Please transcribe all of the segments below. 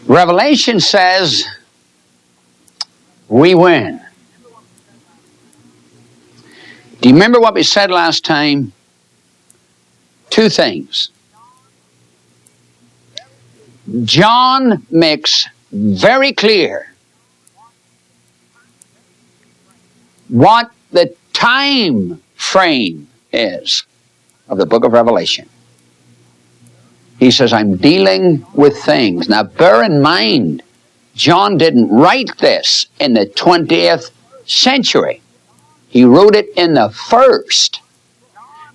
Revelation says we win. Do you remember what we said last time? Two things. John makes very clear what the time frame is of the book of Revelation. He says, I'm dealing with things. Now bear in mind, John didn't write this in the 20th century. He wrote it in the first.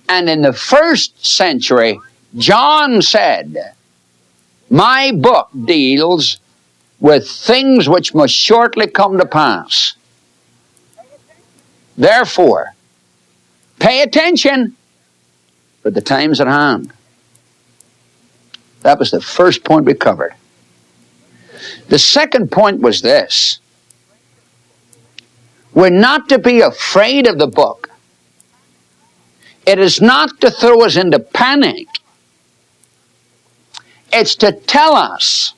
And in the first century, John said, my book deals with things which must shortly come to pass. Therefore, pay attention, for the time's at hand. That was the first point we covered. The second point was this. We're not to be afraid of the book. It is not to throw us into panic. It's to tell us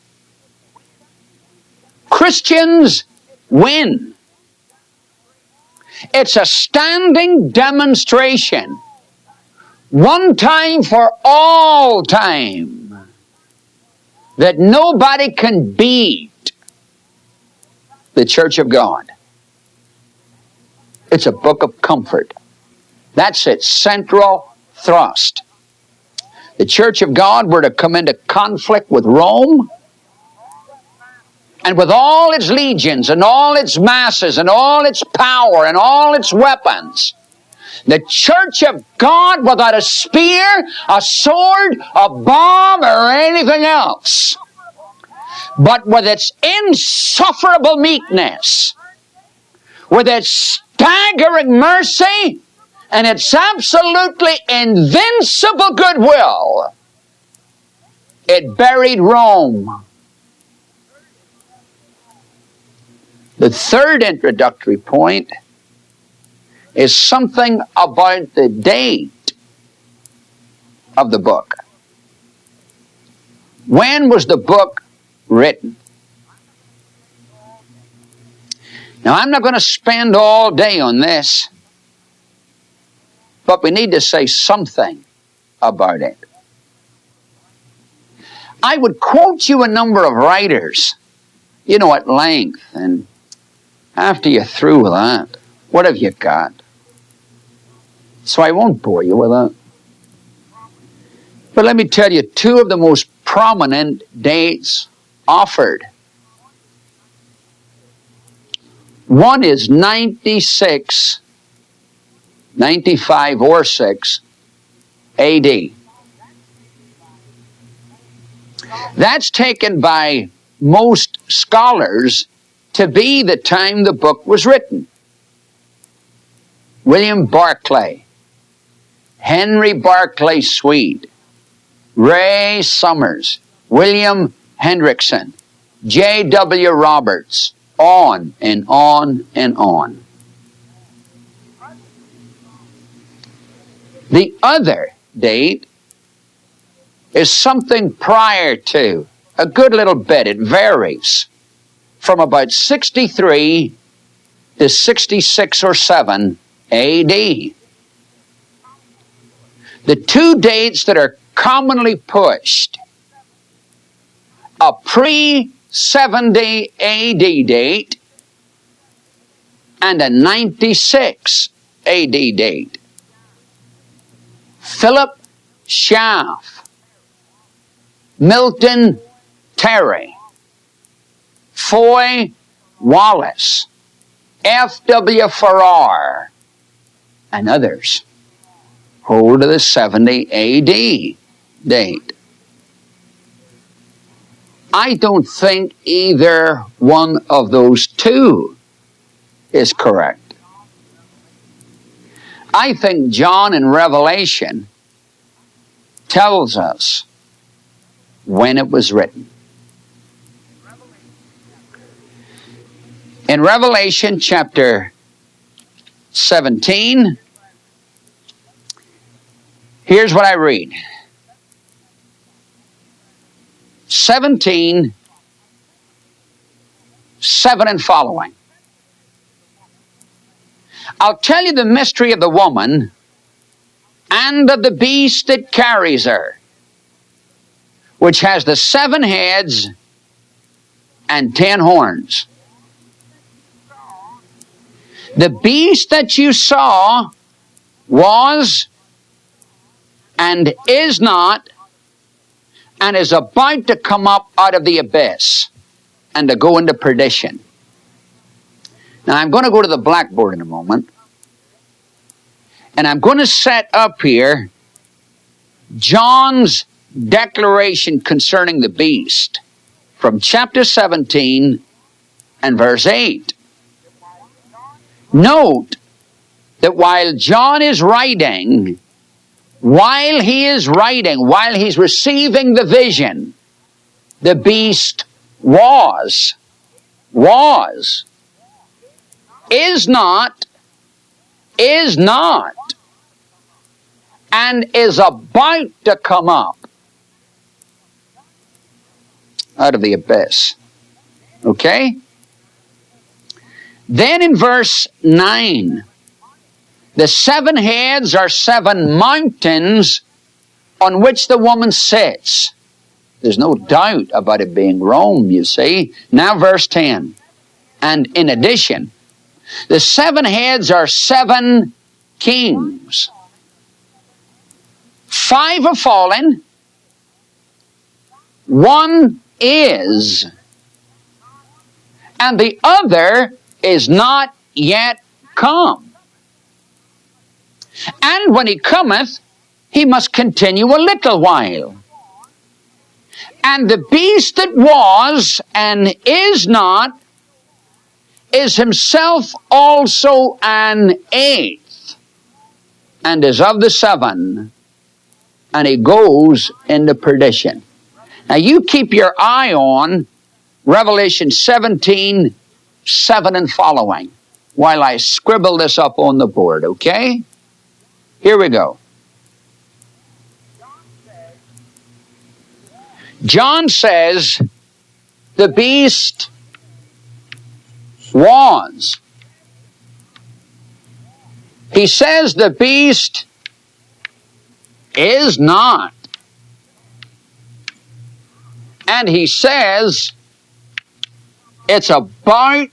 Christians win. It's a standing demonstration, one time for all time, that nobody can beat the Church of God. It's a book of comfort. That's its central thrust. The Church of God were to come into conflict with Rome, and with all its legions and all its masses and all its power and all its weapons. The Church of God without a spear, a sword, a bomb, or anything else, but with its insufferable meekness, with its staggering mercy, and its absolutely invincible goodwill, it buried Rome. The third introductory point is something about the date of the book. When was the book written? Now, I'm not going to spend all day on this, but we need to say something about it. I would quote you a number of writers, at length, and after you're through with that, what have you got? So I won't bore you with that. But let me tell you two of the most prominent dates offered. One is 95 or 6 A.D. That's taken by most scholars to be the time the book was written. William Barclay, Henry Barclay Swede, Ray Summers, William Hendrickson, J.W. Roberts, on and on and on. The other date is something prior to, a good little bit, it varies, from about 63 to 66 or 7 A.D. The two dates that are commonly pushed, a pre-70 A.D. date and a 96 A.D. date. Philip Schaff, Milton Terry, Foy Wallace, F.W. Farrar, and others hold to the 70 A.D. date. I don't think either one of those two is correct. I think John in Revelation tells us when it was written. In Revelation chapter 17, here's what I read. 17 7 and following. I'll tell you the mystery of the woman and of the beast that carries her, which has the 7 heads and 10 horns. The beast that you saw was and is not and is about to come up out of the abyss and to go into perdition. Now I'm going to go to the blackboard in a moment, and I'm going to set up here John's declaration concerning the beast from chapter 17 and verse 8. Note that while John is writing, while he's receiving the vision, the beast was, is not, and is about to come up out of the abyss. Okay? Then in verse 9, the 7 heads are 7 mountains on which the woman sits. There's no doubt about it being Rome, you see. Now verse 10. And in addition, the 7 heads are 7 kings. 5 have fallen. 1 is. And the other is not yet come. And when he cometh, he must continue a little while. And the beast that was and is not is himself also an 8th, and is of the 7, and he goes into perdition. Now you keep your eye on Revelation 17, 7 and following, while I scribble this up on the board, okay? Here we go. John says, the beast was. He says the beast is not. And he says it's about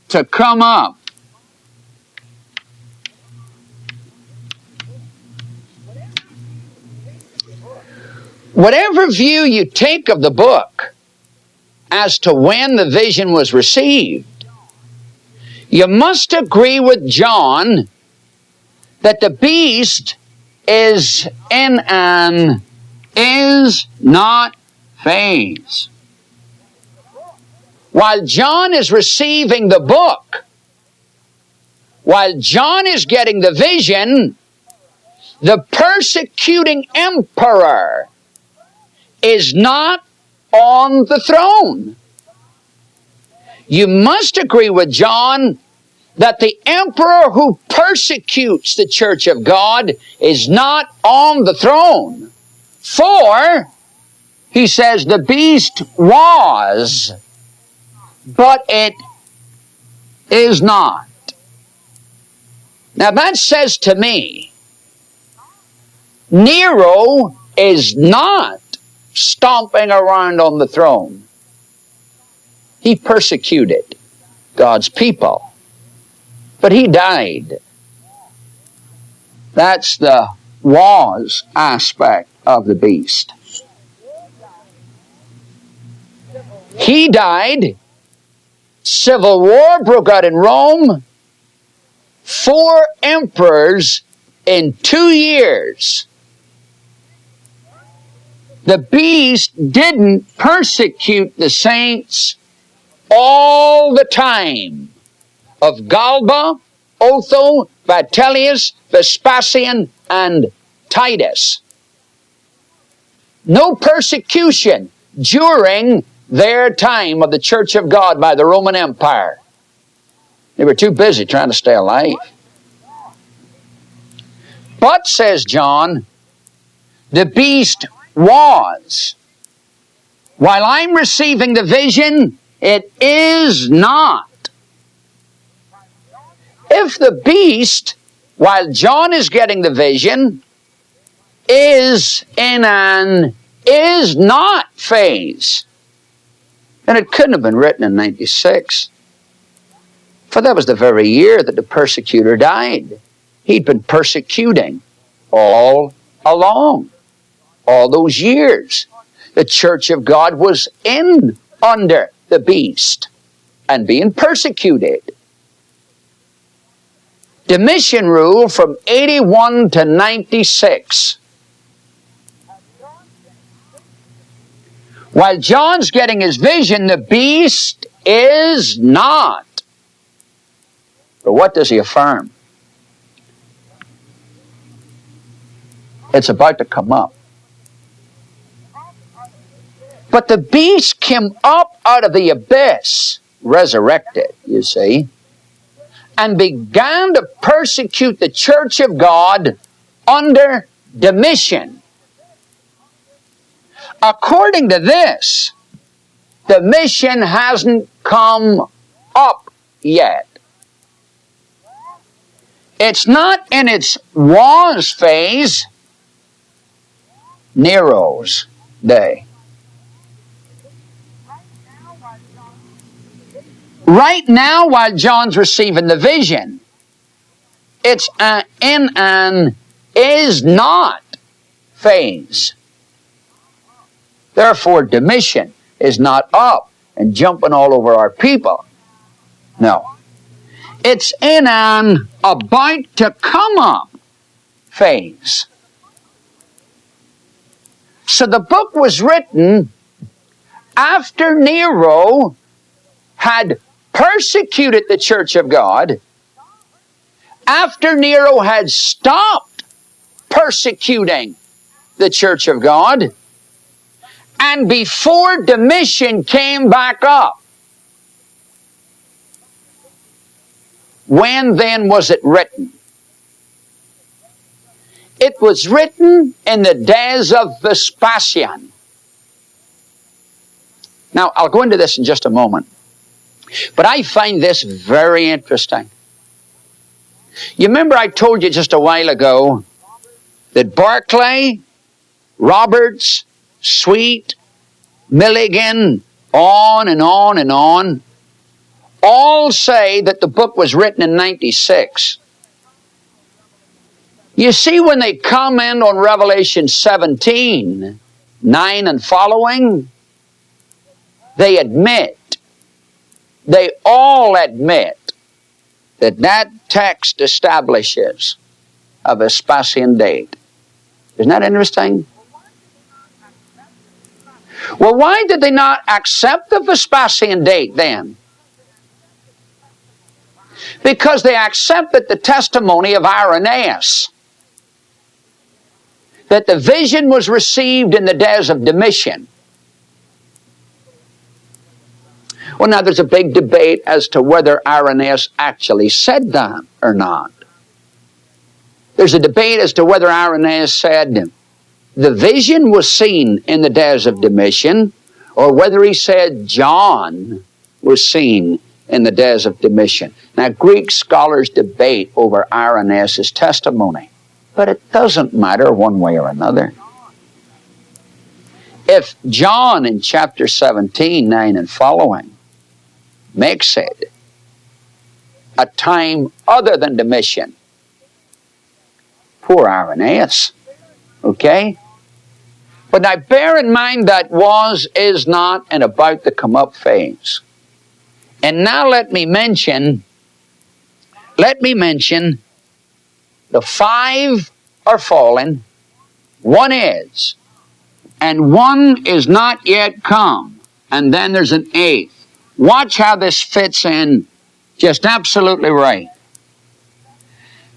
to come up. Whatever view you take of the book as to when the vision was received, you must agree with John that the beast is in an is not phase. While John is receiving the book, while John is getting the vision, the persecuting emperor is not on the throne. You must agree with John that the emperor who persecutes the church of God is not on the throne. For, he says, the beast was, but it is not. Now that says to me, Nero is not stomping around on the throne. He persecuted God's people, but he died. That's the was aspect of the beast. He died. Civil war broke out in Rome. 4 emperors in 2 years. The beast didn't persecute the saints all the time of Galba, Otho, Vitellius, Vespasian, and Titus. No persecution during their time of the Church of God by the Roman Empire. They were too busy trying to stay alive. But, says John, the beast was. While I'm receiving the vision, It is not. If the beast, while John is getting the vision, is in an is not phase, then it couldn't have been written in 96. For that was the very year that the persecutor died. He'd been persecuting all along. All those years. The church of God was in under the beast and being persecuted. Domitian rule from 81 to 96. While John's getting his vision, the beast is not. But what does he affirm? It's about to come up. But the beast came up out of the abyss, resurrected, you see, and began to persecute the church of God under Domitian. According to this, Domitian hasn't come up yet. It's not in its was phase, Nero's day. Right now, while John's receiving the vision, it's in an is not phase. Therefore, Domitian is not up and jumping all over our people. No. It's in an about to come up phase. So the book was written after Nero had persecuted the church of God, after Nero had stopped persecuting the church of God, and before Domitian came back up. When then was it written? It was written in the days of Vespasian. Now, I'll go into this in just a moment. But I find this very interesting. You remember I told you just a while ago that Barclay, Roberts, Sweet, Milligan, on and on and on, all say that the book was written in 96. You see, when they comment on Revelation 17, 9 and following, they all admit that that text establishes a Vespasian date. Isn't that interesting? Well, why did they not accept the Vespasian date then? Because they accepted the testimony of Irenaeus, that the vision was received in the days of Domitian. Well, now there's a big debate as to whether Irenaeus actually said that or not. There's a debate as to whether Irenaeus said the vision was seen in the days of Domitian, or whether he said John was seen in the days of Domitian. Now, Greek scholars debate over Irenaeus' testimony, but it doesn't matter one way or another. If John in chapter 17, 9 and following makes it a time other than Domitian, poor Irenaeus, okay? But now bear in mind that was, is not, and about to come up phase. And now let me mention the 5 are fallen, 1 is, and 1 is not yet come, and then there's an 8th. Watch how this fits in just absolutely right.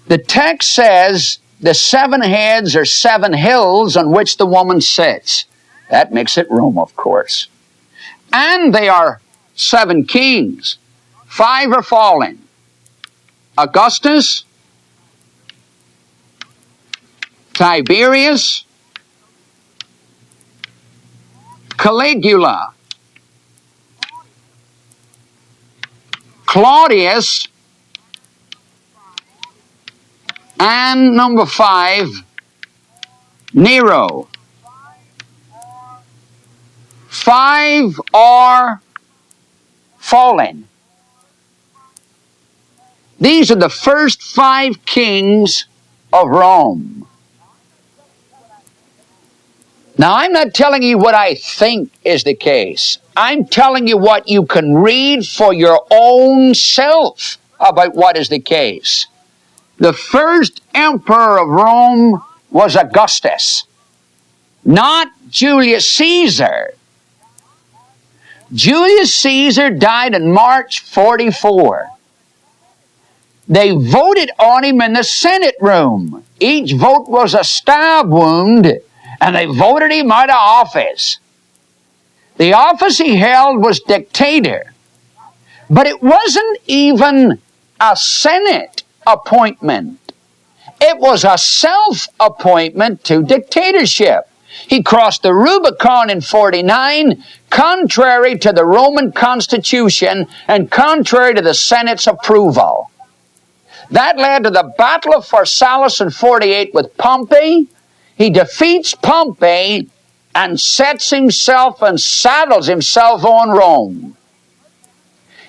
The text says the 7 heads are 7 hills on which the woman sits. That makes it Rome, of course. And they are 7 kings. 5 are fallen. Augustus, Tiberius, Caligula, Claudius, and number 5, Nero. 5 are fallen. These are the first 5 kings of Rome. Now, I'm not telling you what I think is the case. I'm telling you what you can read for your own self about what is the case. The first emperor of Rome was Augustus, not Julius Caesar. Julius Caesar died in March 44. They voted on him in the Senate room. Each vote was a stab wound, and they voted him out of office. The office he held was dictator. But it wasn't even a Senate appointment. It was a self-appointment to dictatorship. He crossed the Rubicon in 49, contrary to the Roman Constitution and contrary to the Senate's approval. That led to the Battle of Pharsalus in 48 with Pompey. He defeats Pompey and sets himself and saddles himself on Rome.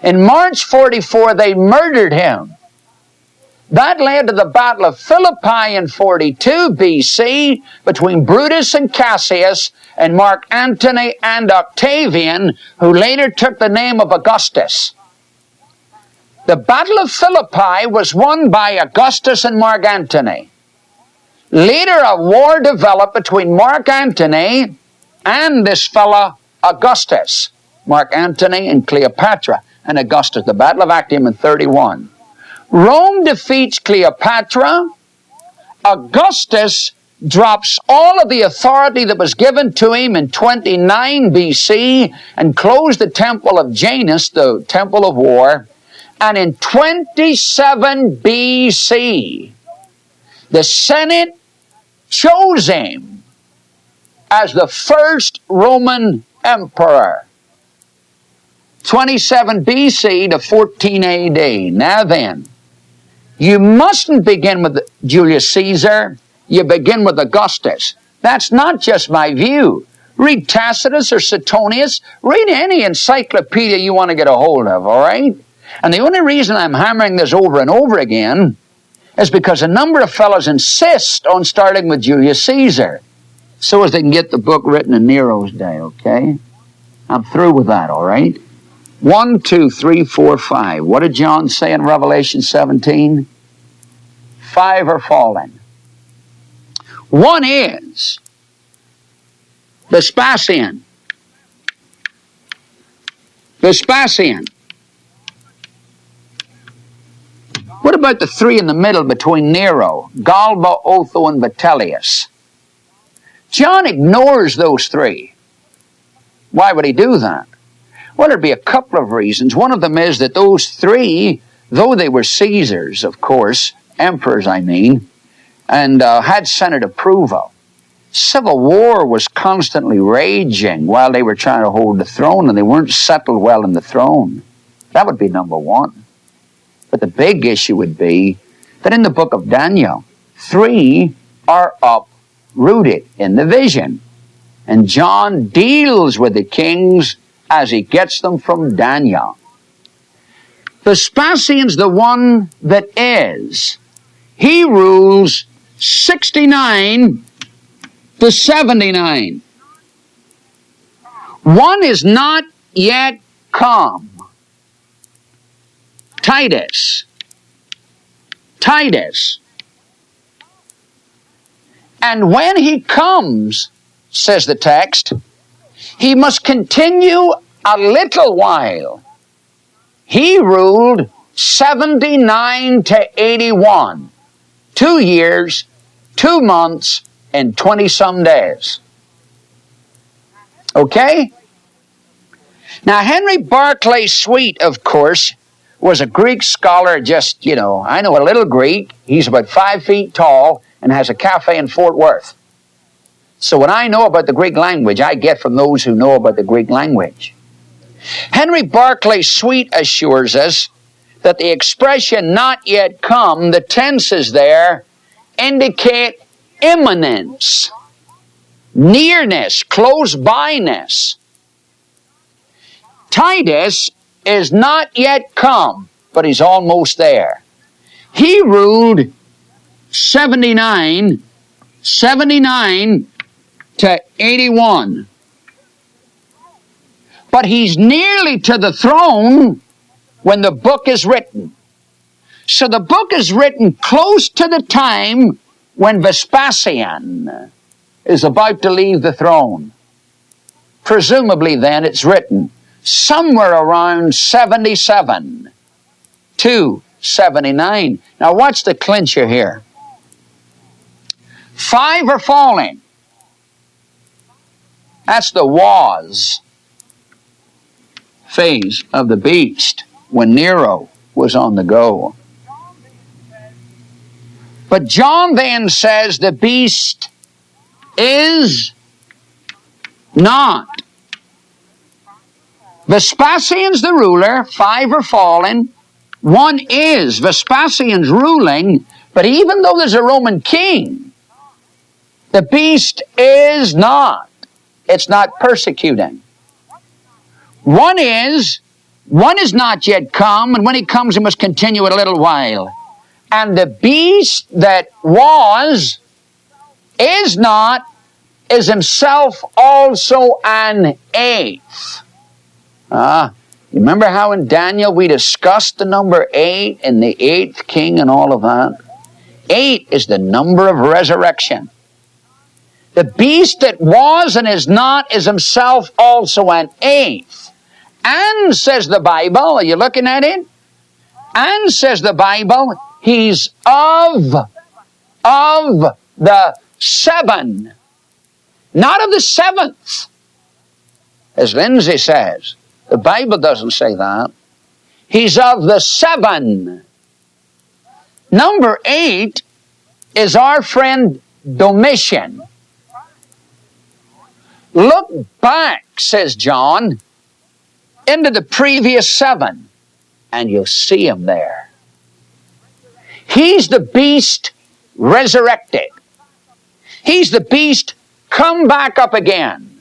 In March 44, they murdered him. That led to the Battle of Philippi in 42 BC between Brutus and Cassius and Mark Antony and Octavian, who later took the name of Augustus. The Battle of Philippi was won by Augustus and Mark Antony. Later, a war developed between Mark Antony and this fellow Augustus. Mark Antony and Cleopatra and Augustus. The Battle of Actium in 31. Rome defeats Cleopatra. Augustus drops all of the authority that was given to him in 29 BC and closed the temple of Janus, the temple of war. And in 27 BC, the Senate chose him as the first Roman emperor. 27 BC to 14 AD. Now then, you mustn't begin with Julius Caesar. You begin with Augustus. That's not just my view. Read Tacitus or Suetonius. Read any encyclopedia you want to get a hold of, all right? And the only reason I'm hammering this over and over again is because a number of fellows insist on starting with Julius Caesar so as they can get the book written in Nero's day, okay? I'm through with that, all right? 1, 2, 3, 4, 5. What did John say in Revelation 17? 5 are fallen. One is Vespasian. Vespasian. What about the 3 in the middle between Nero, Galba, Otho, and Vitellius? John ignores those 3. Why would he do that? Well, there'd be a couple of reasons. One of them is that those 3, though they were Caesars, of course, emperors, I mean, and had Senate approval, civil war was constantly raging while they were trying to hold the throne, and they weren't settled well in the throne. That would be number 1. But the big issue would be that in the book of Daniel, 3 are uprooted in the vision. And John deals with the kings as he gets them from Daniel. Vespasian's the one that is. He rules 69 to 79. One is not yet come. Titus. And when he comes, says the text, he must continue a little while. He ruled 79 to 81. 2 years, 2 months, and 20-some days. Okay? Now, Henry Barclay Sweet, of course, was a Greek scholar, just, I know a little Greek. He's about 5 feet tall and has a cafe in Fort Worth. So what I know about the Greek language, I get from those who know about the Greek language. Henry Barclay Sweet assures us that the expression not yet come, the tenses there, indicate imminence, nearness, close byness. Titus is not yet come, but he's almost there. He ruled 79 to 81. But he's nearly to the throne when the book is written. So the book is written close to the time when Vespasian is about to leave the throne. Presumably then it's written somewhere around 77 to 79. Now watch the clincher here. 5 are falling. That's the was phase of the beast when Nero was on the go. But John then says the beast is not. Vespasian's the ruler, 5 are fallen, 1 is. Vespasian's ruling, but even though there's a Roman king, the beast is not. It's not persecuting. 1 is not yet come, and when he comes he must continue a little while. And the beast that was, is not, is himself also an 8th. You remember how in Daniel we discussed the number 8 and the 8th king and all of that? 8 is the number of resurrection. The beast that was and is not is himself also an 8th. And, says the Bible, are you looking at it? And, says the Bible, he's of the 7, not of the 7th. As Lindsay says, the Bible doesn't say that. He's of the 7. Number 8 is our friend Domitian. Look back, says John, into the previous 7, and you'll see him there. He's the beast resurrected. He's the beast come back up again.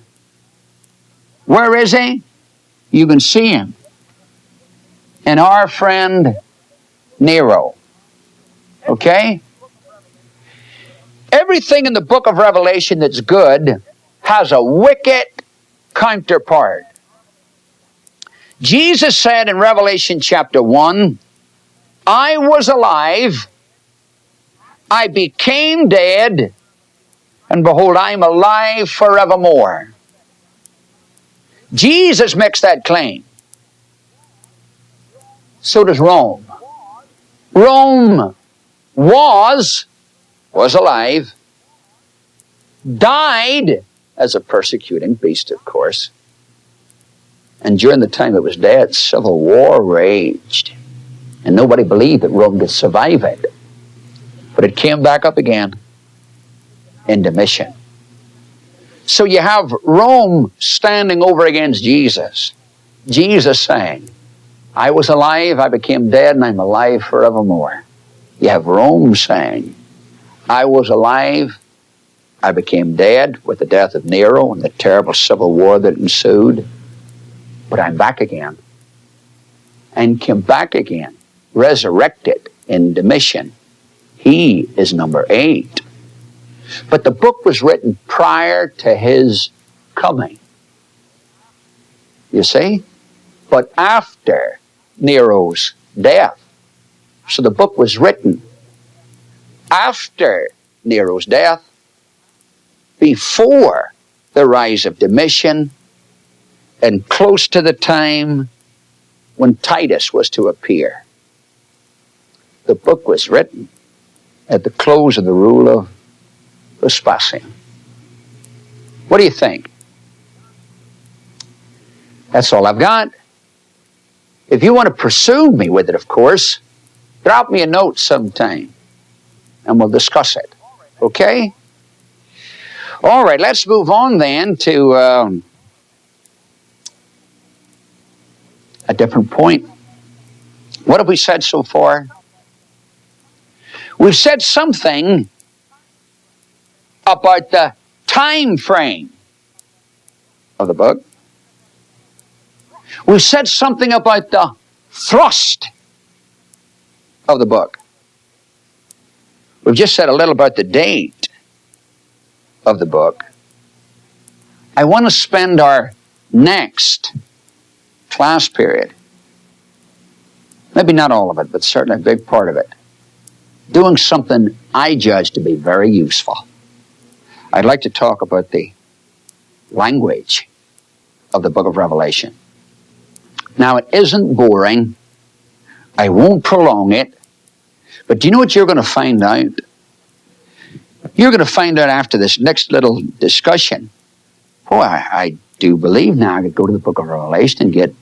Where is he? You can see him in our friend Nero. Okay? Everything in the book of Revelation that's good has a wicked counterpart. Jesus said in Revelation chapter 1, I was alive, I became dead, and behold, I am alive forevermore. Jesus makes that claim. So does Rome. Rome was alive, died as a persecuting beast, of course, and during the time it was dead, civil war raged, and nobody believed that Rome could survive it. But it came back up again in Domitian. So you have Rome standing over against Jesus. Jesus saying, I was alive, I became dead, and I'm alive forevermore. You have Rome saying, I was alive, I became dead with the death of Nero and the terrible civil war that ensued, but I'm back again. And came back again, resurrected in Domitian. He is number 8. But the book was written prior to his coming. You see? But after Nero's death. So the book was written after Nero's death, before the rise of Domitian, and close to the time when Titus was to appear. The book was written at the close of the rule of Vespasian. What do you think? That's all I've got. If you want to pursue me with it, of course, drop me a note sometime and we'll discuss it. Okay? All right, let's move on then to a different point. What have we said so far? We've said something about the time frame of the book. We've said something about the thrust of the book. We've just said a little about the date of the book. I want to spend our next class period, maybe not all of it, but certainly a big part of it, doing something I judge to be very useful. I'd like to talk about the language of the book of Revelation. Now, it isn't boring. I won't prolong it. But do you know what you're going to find out? You're going to find out after this next little discussion. Boy, I do believe now I could go to the book of Revelation and get,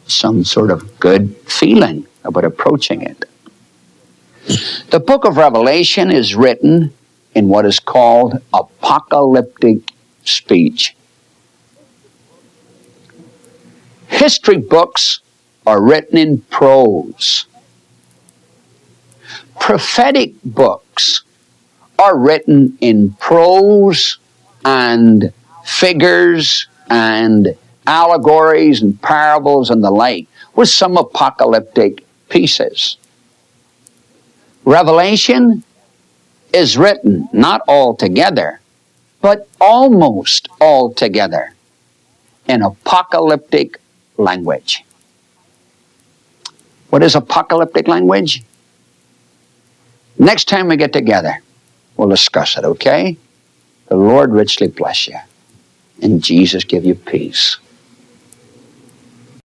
some sort of good feeling about approaching it. The book of Revelation is written in what is called apocalyptic speech. History books are written in prose. Prophetic books are written in prose and figures and allegories and parables and the like, with some apocalyptic pieces. Revelation is written not all together, but almost all together in apocalyptic language. What is apocalyptic language? Next time we get together, we'll discuss it, okay? The Lord richly bless you, and Jesus give you peace.